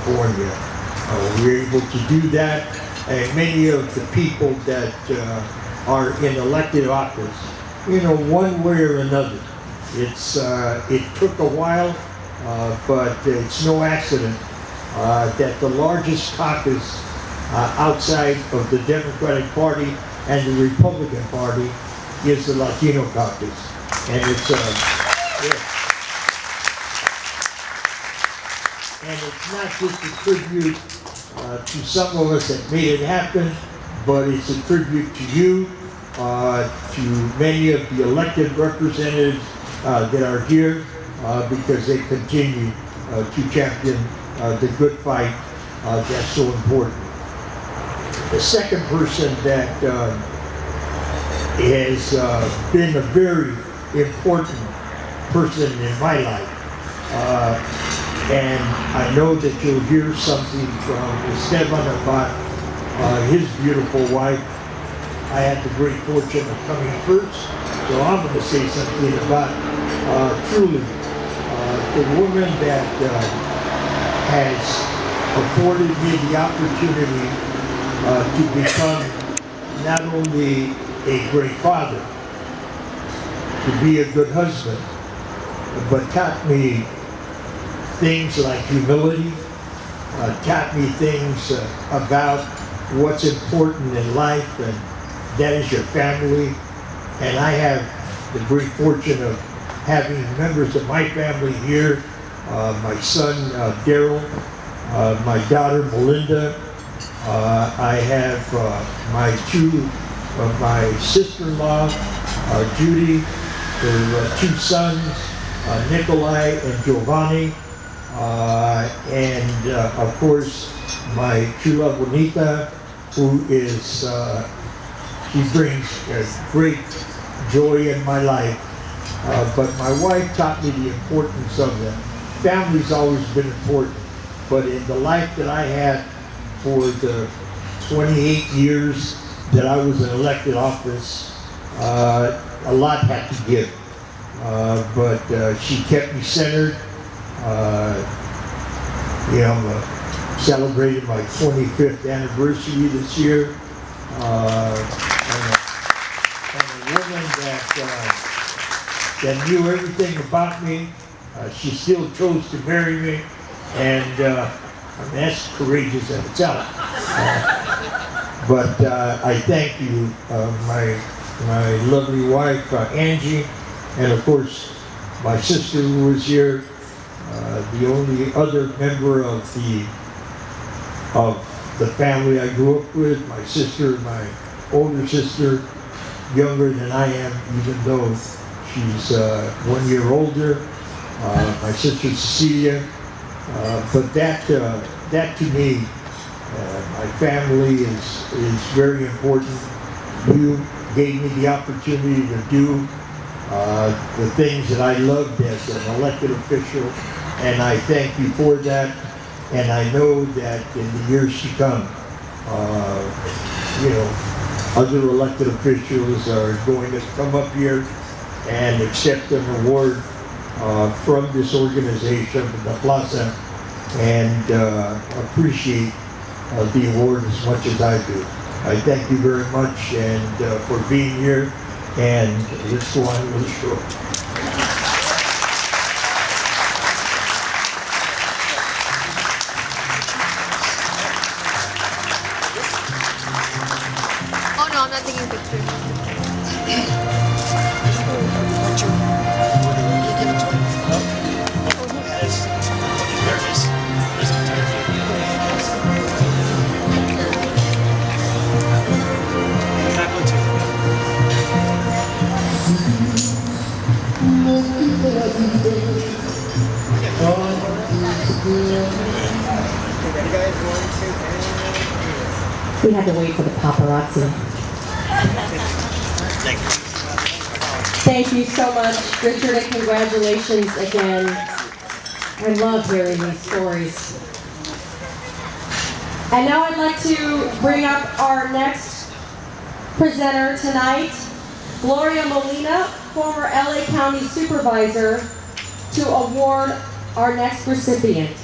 California. We're able to do that, and many of the people that are in elected office, one way or another. It took a while, but it's no accident that the largest caucus outside of the Democratic Party and the Republican Party is the Latino caucus. And it's not just a tribute to some of us that made it happen, but it's a tribute to you, to many of the elected representatives that are here, because they continue to champion the good fight that's so important. The second person that has been a very important person in my life, and I know that you'll hear something from Esteban about his beautiful wife. I had the great fortune of coming first, so I'm going to say something about truly the woman that has afforded me the opportunity to become not only a great father, to be a good husband, but taught me things like humility, taught me things about what's important in life, and that is your family. And I have the great fortune of having members of my family here, my son Daryl, my daughter Melinda, I have my sister-in-law Judy, her two sons, Nikolai and Giovanni, and of course my chula bonita, who is, she brings great joy in my life. But my wife taught me the importance of them. Family's always been important, but in the life that I had for the 28 years that I was in elected office, a lot had to give. But she kept me centered. I'm celebrating my 25th anniversary this year. And a woman that knew everything about me. She still chose to marry me, and that's courageous in itself. But I thank you, my lovely wife, Angie, and of course my sister who was here, the only other member of the family I grew up with, my sister, my older sister, younger than I am, even though she's 1 year older, my sister Cecilia. But that to me, my family is very important. You gave me the opportunity to do the things that I loved as an elected official, and I thank you for that. And I know that in the years to come, other elected officials are going to come up here and accept an award from this organization, from the Plaza, and appreciate the award as much as I do. I thank you very much and for being here, and let's go on with the show. We had to wait for the paparazzi. Thank you so much, Richard, and congratulations again. I love hearing these stories. And now I'd like to bring up our next presenter tonight, Gloria Molina, former LA County Supervisor, to award our next recipient.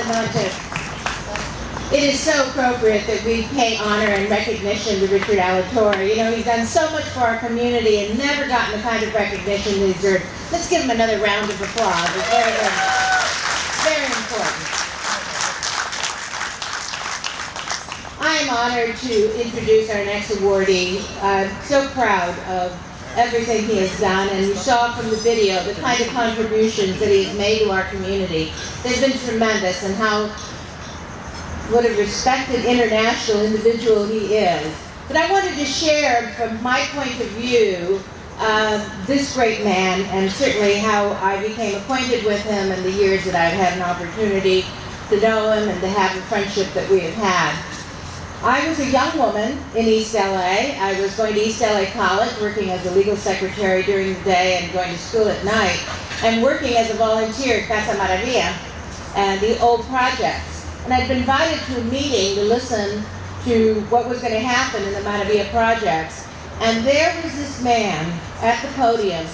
noches. It is so appropriate that we pay honor and recognition to Richard Alatorre. You know, he's done so much for our community and never gotten the kind of recognition he deserves. Let's give him another round of applause. It's very, very important. I am honored to introduce our next awardee. I'm so proud of everything he has done, and you saw from the video the kind of contributions that he has made to our community. They've been tremendous, and what a respected international individual he is. But I wanted to share from my point of view this great man, and certainly how I became acquainted with him in the years that I've had an opportunity to know him and to have the friendship that we have had. I was a young woman in East LA. I was going to East LA College, working as a legal secretary during the day and going to school at night, and working as a volunteer at Casa Maravilla and the old projects. And I'd been invited to a meeting to listen to what was going to happen in the Maravilla projects. And there was this man at the podium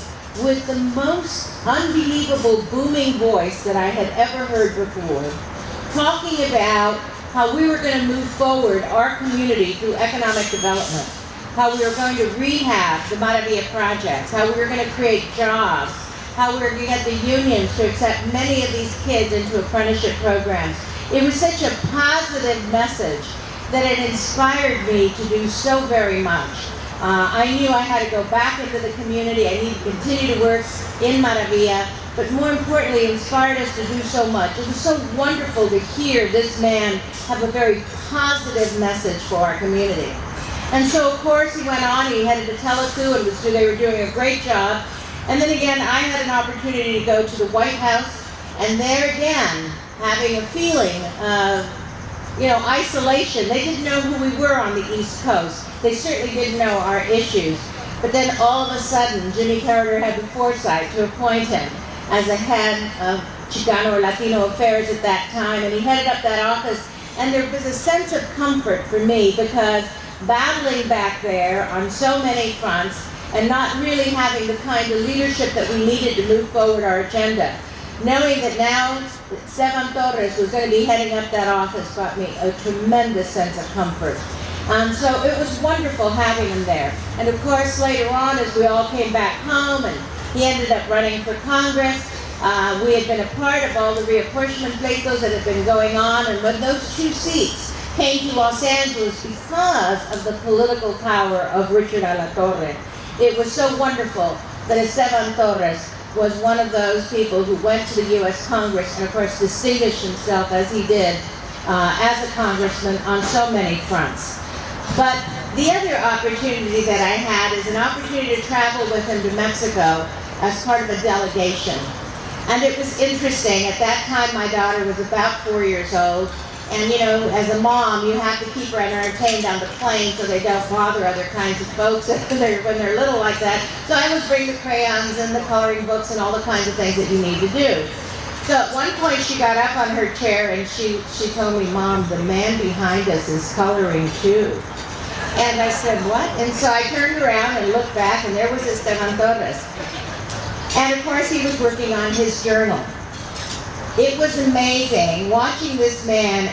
with the most unbelievable booming voice that I had ever heard before, talking about how we were going to move forward our community through economic development, how we were going to rehab the Maravilla projects, how we were going to create jobs, how we were going to get the unions to accept many of these kids into apprenticeship programs. It was such a positive message that it inspired me to do so very much. I knew I had to go back into the community. I needed to continue to work in Maravilla, but more importantly, it inspired us to do so much. It was so wonderful to hear this man have a very positive message for our community. And so, of course, he went on, he headed to Telecu, and they were doing a great job. And then again, I had an opportunity to go to the White House, and there again, having a feeling of, isolation. They didn't know who we were on the East Coast. They certainly didn't know our issues. But then all of a sudden, Jimmy Carter had the foresight to appoint him as the head of Chicano or Latino affairs at that time, and he headed up that office. And there was a sense of comfort for me, because battling back there on so many fronts and not really having the kind of leadership that we needed to move forward our agenda, knowing that now Esteban Torres was going to be heading up that office brought me a tremendous sense of comfort. And so it was wonderful having him there. And of course, later on, as we all came back home, and he ended up running for Congress, we had been a part of all the reapportionment pleitos that had been going on, and when those two seats came to Los Angeles because of the political power of Richard Alatorre, it was so wonderful that Esteban Torres was one of those people who went to the U.S. Congress and, of course, distinguished himself as he did as a congressman on so many fronts. But the other opportunity that I had is an opportunity to travel with him to Mexico as part of a delegation. And it was interesting. At that time, my daughter was about 4 years old. And, as a mom, you have to keep her entertained on the plane so they don't bother other kinds of folks when they're little like that. So I would bring the crayons and the coloring books and all the kinds of things that you need to do. So at one point, she got up on her chair and she told me, "Mom, the man behind us is coloring too." And I said, "What?" And so I turned around and looked back, and there was Esteban Torres. And of course, he was working on his journal. It was amazing watching this man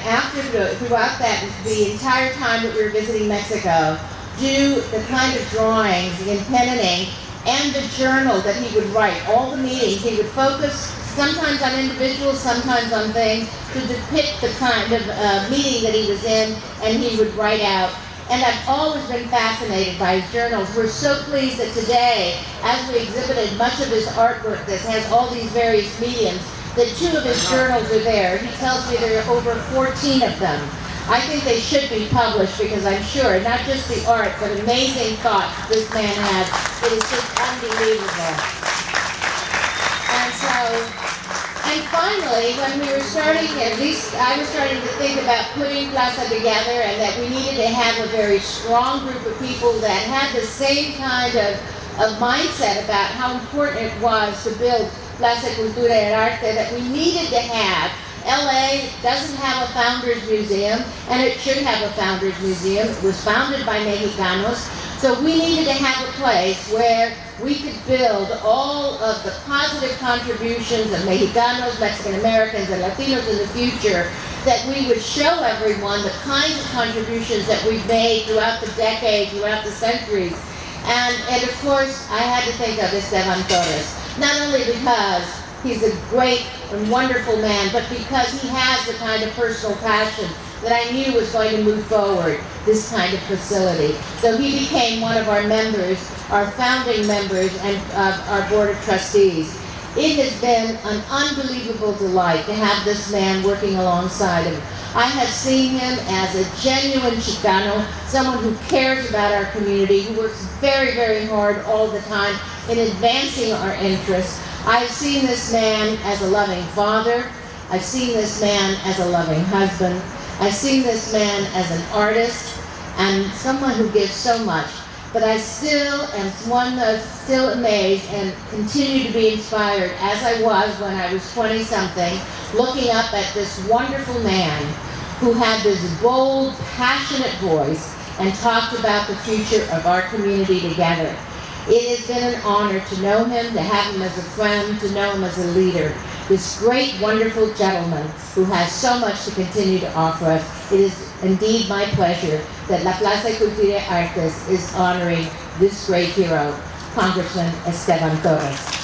throughout the entire time that we were visiting Mexico do the kind of drawings and pen and ink and the journal that he would write. All the meetings, he would focus sometimes on individuals, sometimes on things to depict the kind of meeting that he was in, and he would write out. And I've always been fascinated by his journals. We're so pleased that today, as we exhibited much of his artwork that has all these various mediums, that 2 of his journals are there. He tells me there are over 14 of them. I think they should be published, because I'm sure, not just the art, but amazing thoughts this man has. It is just unbelievable. And finally, when we were starting, at least I was starting to think about putting Plaza together, and that we needed to have a very strong group of people that had the same kind of mindset about how important it was to build Plaza Cultura y Arte, that we needed to have. LA doesn't have a Founders Museum, and it should have a Founders Museum. It was founded by Mexicanos. So we needed to have a place where we could build all of the positive contributions of Mexicanos, Mexican Americans, and Latinos in the future, that we would show everyone the kinds of contributions that we've made throughout the decades, throughout the centuries. And of course, I had to think of Esteban Torres, not only because he's a great and wonderful man, but because he has the kind of personal passion that I knew was going to move forward this kind of facility. So he became one of our members, our founding members, and our board of trustees. It has been an unbelievable delight to have this man working alongside him. I have seen him as a genuine Chicano, someone who cares about our community, who works very, very hard all the time in advancing our interests. I've seen this man as a loving father. I've seen this man as a loving husband. I've seen this man as an artist and someone who gives so much. But I still am one that's still amazed and continue to be inspired, as I was when I was 20-something, looking up at this wonderful man who had this bold, passionate voice and talked about the future of our community together. It has been an honor to know him, to have him as a friend, to know him as a leader. This great, wonderful gentleman who has so much to continue to offer us. It is indeed my pleasure that La Plaza Cultura y Artes is honoring this great hero, Congressman Esteban Torres.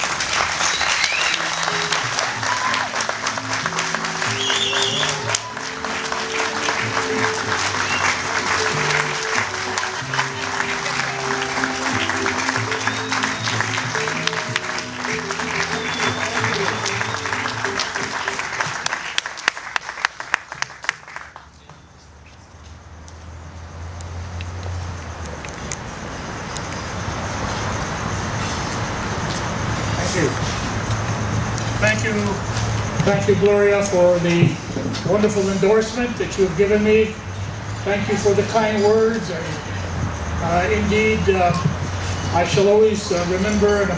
Thank you, Gloria, for the wonderful endorsement that you have given me. Thank you for the kind words. Indeed, I shall always remember and